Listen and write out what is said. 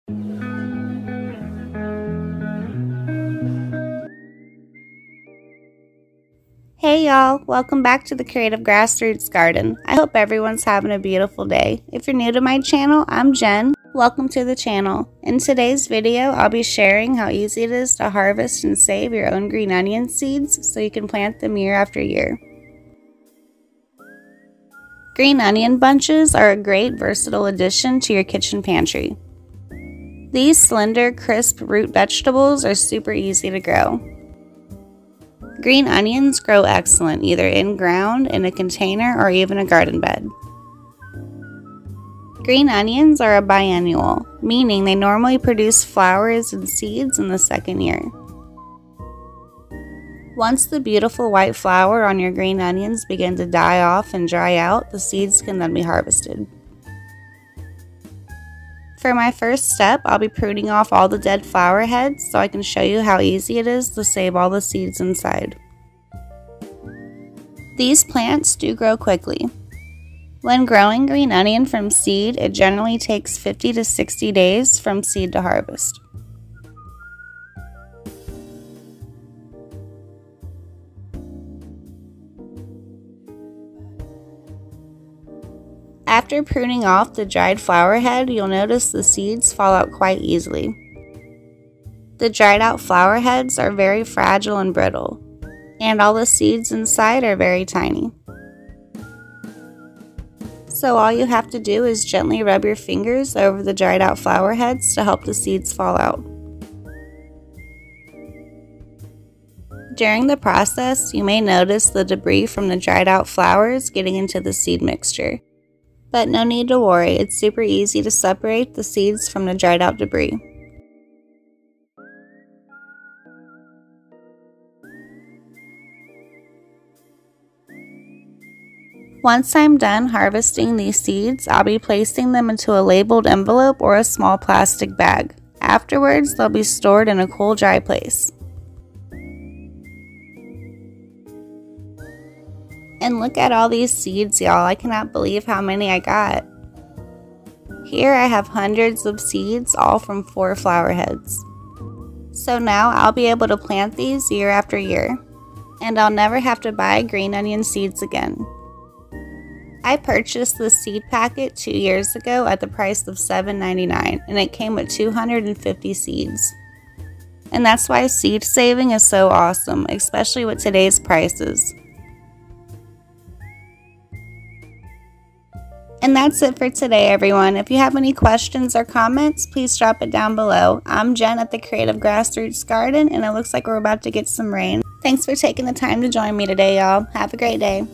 Hey y'all, welcome back to the Creative Grassroots Garden. I hope everyone's having a beautiful day. If you're new to my channel, I'm Jen. Welcome to the channel. In today's video, I'll be sharing how easy it is to harvest and save your own green onion seeds so you can plant them year after year. Green onion bunches are a great versatile addition to your kitchen pantry. These slender, crisp root vegetables are super easy to grow. Green onions grow excellent either in ground, in a container, or even a garden bed. Green onions are a biennial, meaning they normally produce flowers and seeds in the second year. Once the beautiful white flower on your green onions begin to die off and dry out, the seeds can then be harvested. For my first step, I'll be pruning off all the dead flower heads so I can show you how easy it is to save all the seeds inside. These plants do grow quickly. When growing green onion from seed, it generally takes 50 to 60 days from seed to harvest. After pruning off the dried flower head, you'll notice the seeds fall out quite easily. The dried out flower heads are very fragile and brittle, and all the seeds inside are very tiny. So all you have to do is gently rub your fingers over the dried out flower heads to help the seeds fall out. During the process, you may notice the debris from the dried out flowers getting into the seed mixture. But no need to worry, it's super easy to separate the seeds from the dried out debris. Once I'm done harvesting these seeds, I'll be placing them into a labeled envelope or a small plastic bag. Afterwards, they'll be stored in a cool, dry place. And look at all these seeds, y'all. I cannot believe how many I got. Here I have hundreds of seeds, all from 4 flower heads. So now I'll be able to plant these year after year, and I'll never have to buy green onion seeds again. I purchased this seed packet 2 years ago at the price of $7.99, and it came with 250 seeds. And that's why seed saving is so awesome, especially with today's prices. And that's it for today, everyone. If you have any questions or comments, please drop it down below. I'm Jen at the Creative Grassroots Garden, and it looks like we're about to get some rain. Thanks for taking the time to join me today, y'all. Have a great day.